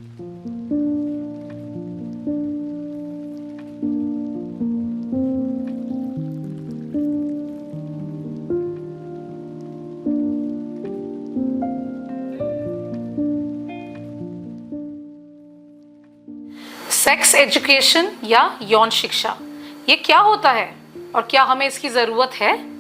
Sex education या यौन शिक्षा, ये क्या होता है और क्या हमें इसकी ज़रूरत है?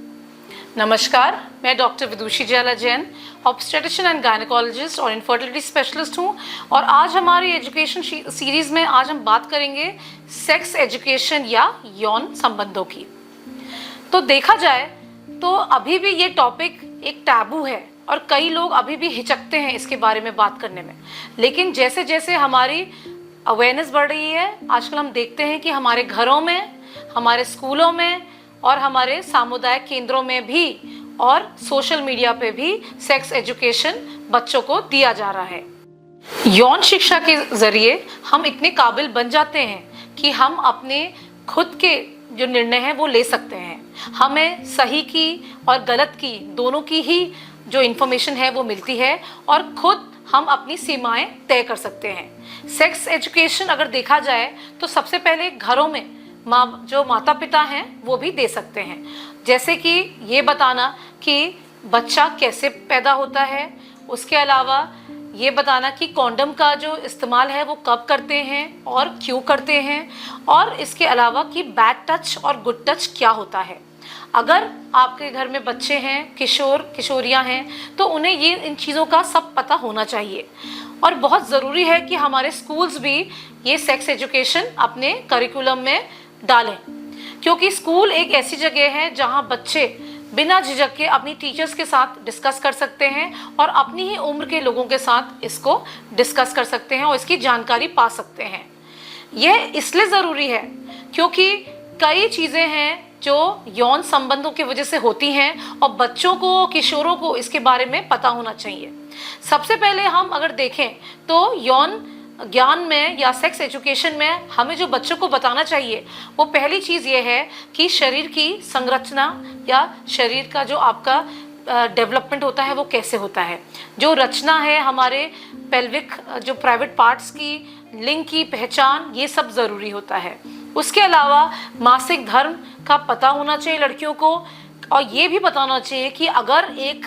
नमस्कार, मैं doctor Vidushi Jayala Jain, obstetrician and gynaecologist और इनफर्टिलिटी स्पेशलिस्ट हूँ। और आज हमारी एजुकेशन सीरीज़ में आज हम बात करेंगे सेक्स एजुकेशन या यौन संबंधों की। तो देखा जाए तो अभी भी ये टॉपिक एक टैबू है और कई लोग अभी भी हिचकते हैं इसके बारे में बात करने में। लेकिन जैसे जैसे हमारी अवेयरनेस बढ़ रही है, आजकल हम देखते हैं कि हमारे घरों में, हमारे स्कूलों में और हमारे सामुदायिक केंद्रों में भी और सोशल मीडिया पे भी सेक्स एजुकेशन बच्चों को दिया जा रहा है। यौन शिक्षा के ज़रिए हम इतने काबिल बन जाते हैं कि हम अपने खुद के जो निर्णय हैं वो ले सकते हैं। हमें सही की और गलत की दोनों की ही जो इन्फॉर्मेशन है वो मिलती है और खुद हम अपनी सीमाएं तय कर सकते हैं। सेक्स एजुकेशन अगर देखा जाए तो सबसे पहले घरों में जो माता पिता हैं वो भी दे सकते हैं, जैसे कि ये बताना कि बच्चा कैसे पैदा होता है, उसके अलावा ये बताना कि कॉन्डम का जो इस्तेमाल है वो कब करते हैं और क्यों करते हैं, और इसके अलावा कि बैड टच और गुड टच क्या होता है। अगर आपके घर में बच्चे हैं, किशोर किशोरियां हैं, तो उन्हें ये इन चीज़ों का सब पता होना चाहिए। और बहुत ज़रूरी है कि हमारे स्कूल्स भी ये सेक्स एजुकेशन अपने करिकुलम में डालें, क्योंकि स्कूल एक ऐसी जगह है जहां बच्चे बिना झिझक के अपनी टीचर्स के साथ डिस्कस कर सकते हैं और अपनी ही उम्र के लोगों के साथ इसको डिस्कस कर सकते हैं और इसकी जानकारी पा सकते हैं। यह इसलिए ज़रूरी है क्योंकि कई चीज़ें हैं जो यौन संबंधों की वजह से होती हैं और बच्चों को, किशोरों को इसके बारे में पता होना चाहिए। सबसे पहले हम अगर देखें तो यौन ज्ञान में या सेक्स एजुकेशन में हमें जो बच्चों को बताना चाहिए वो पहली चीज़ ये है कि शरीर की संरचना या शरीर का जो आपका डेवलपमेंट होता है वो कैसे होता है, जो रचना है हमारे पेल्विक जो प्राइवेट पार्ट्स की, लिंग की पहचान, ये सब ज़रूरी होता है। उसके अलावा मासिक धर्म का पता होना चाहिए लड़कियों को, और ये भी बताना चाहिए कि अगर एक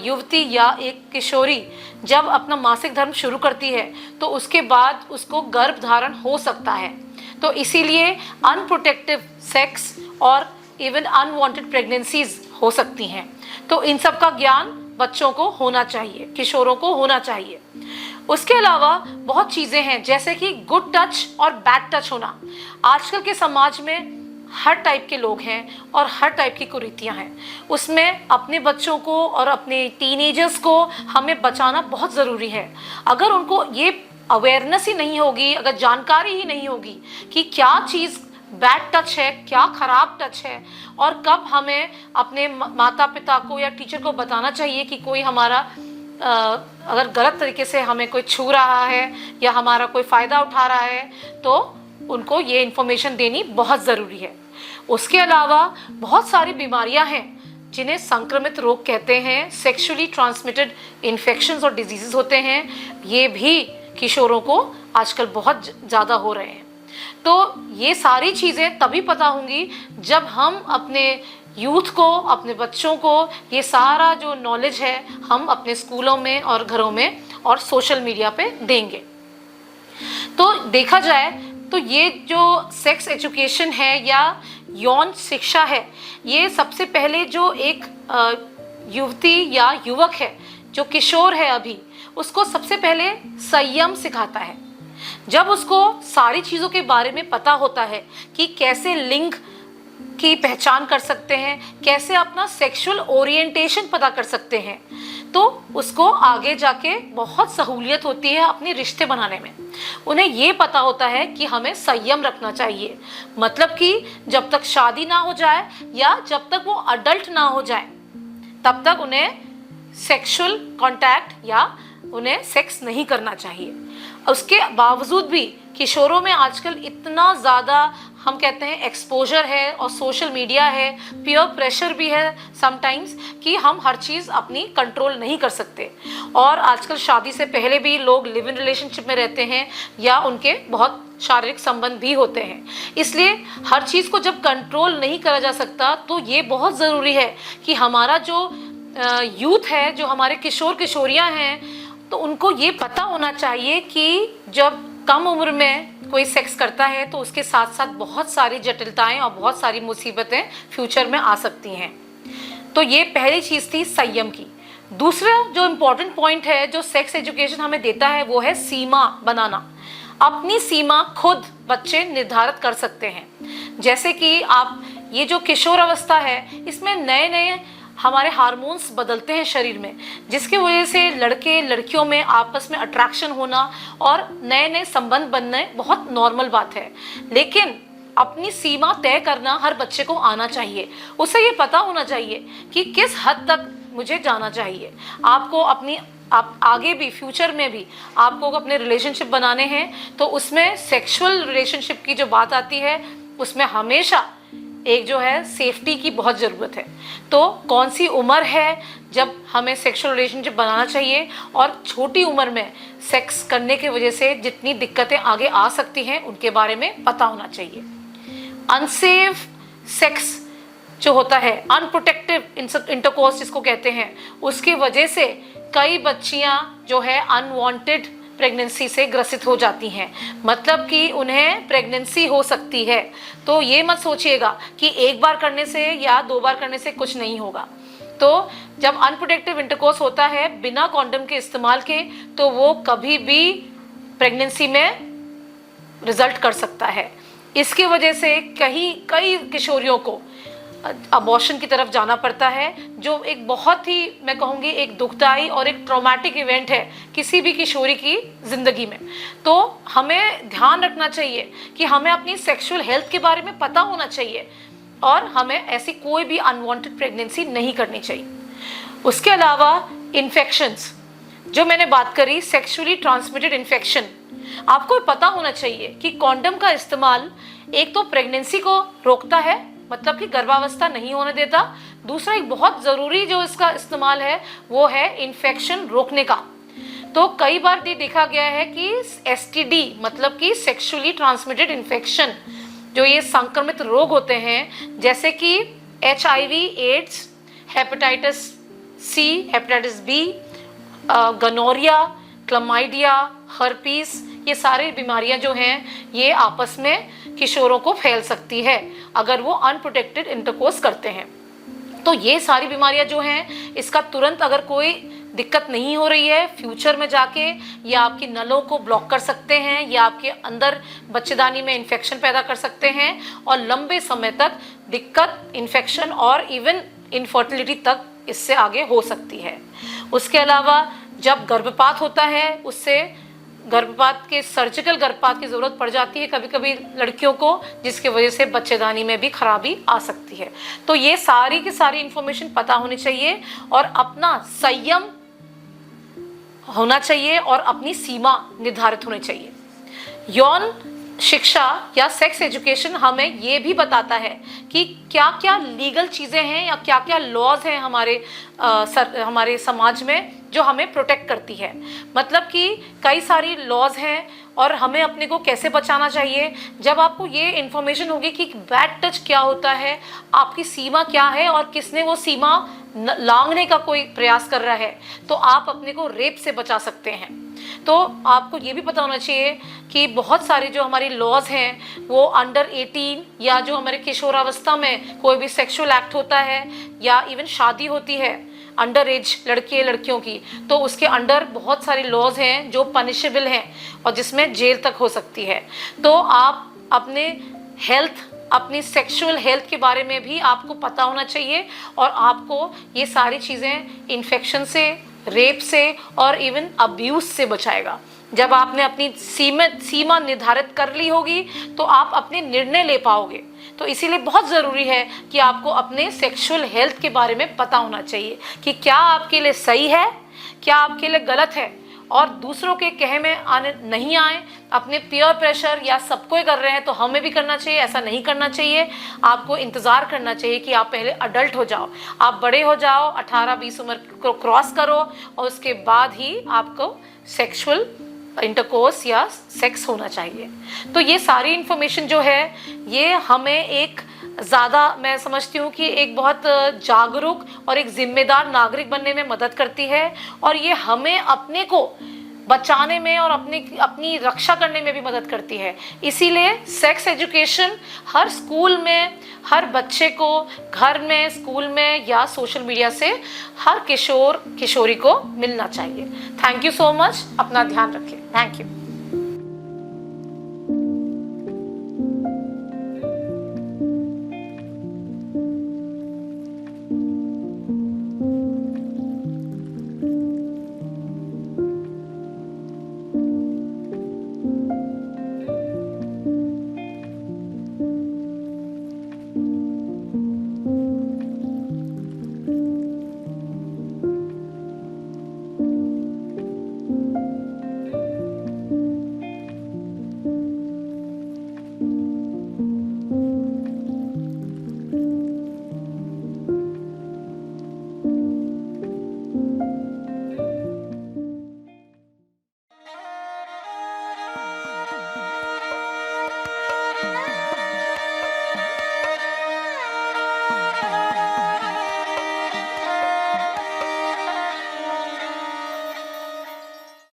युवती या एक किशोरी जब अपना मासिक धर्म शुरू करती है तो उसके बाद उसको गर्भ धारण हो सकता है। तो इसीलिए अनप्रोटेक्टिव सेक्स और इवन अनवांटेड प्रेगनेंसीज हो सकती हैं। तो इन सब का ज्ञान बच्चों को होना चाहिए, किशोरों को होना चाहिए। उसके अलावा बहुत चीज़ें हैं जैसे कि गुड टच और बैड टच होना। आजकल के समाज में हर टाइप के लोग हैं और हर टाइप की कुरीतियां हैं, उसमें अपने बच्चों को और अपने टीनेजर्स को हमें बचाना बहुत ज़रूरी है। अगर उनको ये अवेयरनेस ही नहीं होगी, अगर जानकारी ही नहीं होगी कि क्या चीज़ बैड टच है, क्या ख़राब टच है, और कब हमें अपने माता पिता को या टीचर को बताना चाहिए कि कोई हमारा अगर गलत तरीके से हमें कोई छू रहा है या हमारा कोई फ़ायदा उठा रहा है, तो उनको ये इन्फॉर्मेशन देनी बहुत ज़रूरी है। उसके अलावा बहुत सारी बीमारियां हैं जिन्हें संक्रमित रोग कहते हैं, सेक्सुअली ट्रांसमिटेड इन्फेक्शंस और डिजीज़ होते हैं, ये भी किशोरों को आजकल बहुत ज़्यादा हो रहे हैं। तो ये सारी चीज़ें तभी पता होंगी जब हम अपने यूथ को, अपने बच्चों को ये सारा जो नॉलेज है हम अपने स्कूलों में और घरों में और सोशल मीडिया पे देंगे। तो देखा जाए तो ये जो सेक्स एजुकेशन है या यौन शिक्षा है, ये सबसे पहले जो एक युवती या युवक है, जो किशोर है अभी, उसको सबसे पहले संयम सिखाता है। जब उसको सारी चीज़ों के बारे में पता होता है कि कैसे लिंग की पहचान कर सकते हैं, कैसे अपना सेक्सुअल ओरिएंटेशन पता कर सकते हैं, तो उसको आगे जाके बहुत सहूलियत होती है अपने रिश्ते बनाने में। उन्हें ये पता होता है कि हमें संयम रखना चाहिए, मतलब कि जब तक शादी ना हो जाए या जब तक वो अडल्ट ना हो जाए तब तक उन्हें सेक्सुअल कांटेक्ट या उन्हें सेक्स नहीं करना चाहिए। उसके बावजूद भी किशोरों में आजकल इतना ज़्यादा हम कहते हैं एक्सपोजर है और सोशल मीडिया है, पीयर प्रेशर भी है समटाइम्स, कि हम हर चीज़ अपनी कंट्रोल नहीं कर सकते। और आजकल शादी से पहले भी लोग लिव इन रिलेशनशिप में रहते हैं या उनके बहुत शारीरिक संबंध भी होते हैं। इसलिए हर चीज़ को जब कंट्रोल नहीं करा जा सकता तो ये बहुत ज़रूरी है कि हमारा जो यूथ है, जो हमारे किशोर किशोरियाँ हैं, तो उनको ये पता होना चाहिए कि जब कम उम्र में कोई सेक्स करता है तो उसके साथ साथ बहुत सारी जटिलताएं और बहुत सारी मुसीबतें फ्यूचर में आ सकती हैं। तो ये पहली चीज़ थी संयम की। दूसरा जो इम्पोर्टेंट पॉइंट है जो सेक्स एजुकेशन हमें देता है वो है सीमा बनाना। अपनी सीमा खुद बच्चे निर्धारित कर सकते हैं। जैसे कि आप ये जो किशोर अवस्था है, इसमें नए नए हमारे हार्मोन्स बदलते हैं शरीर में, जिसकी वजह से लड़के लड़कियों में आपस में अट्रैक्शन होना और नए नए संबंध बनने बहुत नॉर्मल बात है। लेकिन अपनी सीमा तय करना हर बच्चे को आना चाहिए। उसे ये पता होना चाहिए कि किस हद तक मुझे जाना चाहिए। आपको अपनी आप आगे भी फ्यूचर में भी आपको अपने रिलेशनशिप बनाने हैं तो उसमें सेक्सुअल रिलेशनशिप की जो बात आती है उसमें हमेशा एक जो है सेफ्टी की बहुत ज़रूरत है। तो कौन सी उम्र है जब हमें सेक्सुअल रिलेशनशिप बनाना चाहिए और छोटी उम्र में सेक्स करने की वजह से जितनी दिक्कतें आगे आ सकती हैं उनके बारे में पता होना चाहिए। अनसेफ सेक्स जो होता है, अनप्रोटेक्टिव इंटरकोर्स जिसको कहते हैं, उसकी वजह से कई बच्चियां जो है अनवांटेड प्रेगनेंसी से ग्रसित हो जाती हैं, मतलब कि उन्हें प्रेगनेंसी हो सकती है। तो ये मत सोचिएगा कि एक बार करने से या 2 बार करने से कुछ नहीं होगा। तो जब अनप्रोटेक्टिव इंटरकोर्स होता है बिना कॉन्डम के इस्तेमाल के, तो वो कभी भी प्रेगनेंसी में रिजल्ट कर सकता है। इसकी वजह से कई किशोरियों को अबॉर्शन की तरफ जाना पड़ता है, जो एक बहुत ही मैं कहूँगी एक दुखदाई और एक ट्रॉमेटिक इवेंट है किसी भी किशोरी की ज़िंदगी में। तो हमें ध्यान रखना चाहिए कि हमें अपनी सेक्सुअल हेल्थ के बारे में पता होना चाहिए और हमें ऐसी कोई भी अनवांटेड प्रेगनेंसी नहीं करनी चाहिए। उसके अलावा इन्फेक्शंस जो मैंने बात करी, सेक्सुअली ट्रांसमिटेड इन्फेक्शन, आपको पता होना चाहिए कि कॉन्डम का इस्तेमाल एक तो प्रेगनेंसी को रोकता है, मतलब कि गर्भावस्था नहीं होने देता। दूसरा एक बहुत ज़रूरी जो इसका इस्तेमाल है वो है इन्फेक्शन रोकने का। तो कई बार ये देखा गया है कि STD मतलब कि सेक्सुअली ट्रांसमिटेड इन्फेक्शन, जो ये संक्रमित रोग होते हैं जैसे कि HIV, AIDS, hepatitis C, hepatitis B, gonorrhoea, chlamydia, herpes, ये सारी बीमारियां जो हैं ये आपस में किशोरों को फैल सकती है अगर वो अनप्रोटेक्टेड इंटरकोर्स करते हैं। तो ये सारी बीमारियां जो हैं इसका तुरंत अगर कोई दिक्कत नहीं हो रही है, फ्यूचर में जाके ये आपकी नलों को ब्लॉक कर सकते हैं या आपके अंदर बच्चेदानी में इन्फेक्शन पैदा कर सकते हैं और लंबे समय तक दिक्कत, इन्फेक्शन और इवन इनफर्टिलिटी तक इससे आगे हो सकती है। उसके अलावा जब गर्भपात होता है उससे गर्भपात के सर्जिकल गर्भपात की ज़रूरत पड़ जाती है कभी कभी लड़कियों को, जिसकी वजह से बच्चेदानी में भी खराबी आ सकती है। तो ये सारी की सारी इंफॉर्मेशन पता होनी चाहिए और अपना संयम होना चाहिए और अपनी सीमा निर्धारित होनी चाहिए। यौन शिक्षा या सेक्स एजुकेशन हमें ये भी बताता है कि क्या क्या लीगल चीज़ें हैं या क्या क्या लॉज हैं हमारे समाज में जो हमें प्रोटेक्ट करती है। मतलब कि कई सारी लॉज हैं और हमें अपने को कैसे बचाना चाहिए। जब आपको ये इन्फॉर्मेशन होगी कि बैड टच क्या होता है, आपकी सीमा क्या है और किसने वो सीमा लांघने का कोई प्रयास कर रहा है, तो आप अपने को रेप से बचा सकते हैं। तो आपको ये भी पता होना चाहिए कि बहुत सारे जो हमारी लॉज हैं वो अंडर 18 या जो हमारे किशोरावस्था में कोई भी सेक्सुअल एक्ट होता है या इवन शादी होती है अंडर एज लड़के लड़कियों की, तो उसके अंडर बहुत सारे लॉज हैं जो पनिशेबल हैं और जिसमें जेल तक हो सकती है। तो आप अपने हेल्थ, अपनी सेक्सुअल हेल्थ के बारे में भी आपको पता होना चाहिए और आपको ये सारी चीज़ें इन्फेक्शन से, रेप से और इवन अब्यूज़ से बचाएगा। जब आपने अपनी सीमा निर्धारित कर ली होगी तो आप अपने निर्णय ले पाओगे। तो इसीलिए बहुत ज़रूरी है कि आपको अपने सेक्सुअल हेल्थ के बारे में पता होना चाहिए कि क्या आपके लिए सही है, क्या आपके लिए गलत है और दूसरों के कहे में आने नहीं आए, अपने पीयर प्रेशर या सब कोई कर रहे हैं तो हमें भी करना चाहिए, ऐसा नहीं करना चाहिए। आपको इंतज़ार करना चाहिए कि आप पहले अडल्ट हो जाओ, आप बड़े हो जाओ, 18-20 उम्र को क्रॉस करो और उसके बाद ही आपको सेक्सुअल इंटरकोर्स या सेक्स होना चाहिए। तो ये सारी इन्फॉर्मेशन जो है ये हमें एक ज़्यादा, मैं समझती हूँ कि एक बहुत जागरूक और एक जिम्मेदार नागरिक बनने में मदद करती है, और ये हमें अपने को बचाने में और अपनी रक्षा करने में भी मदद करती है। इसीलिए सेक्स एजुकेशन हर स्कूल में, हर बच्चे को घर में, स्कूल में या सोशल मीडिया से हर किशोर किशोरी को मिलना चाहिए। थैंक यू सो मच, अपना ध्यान रखें। Thank you.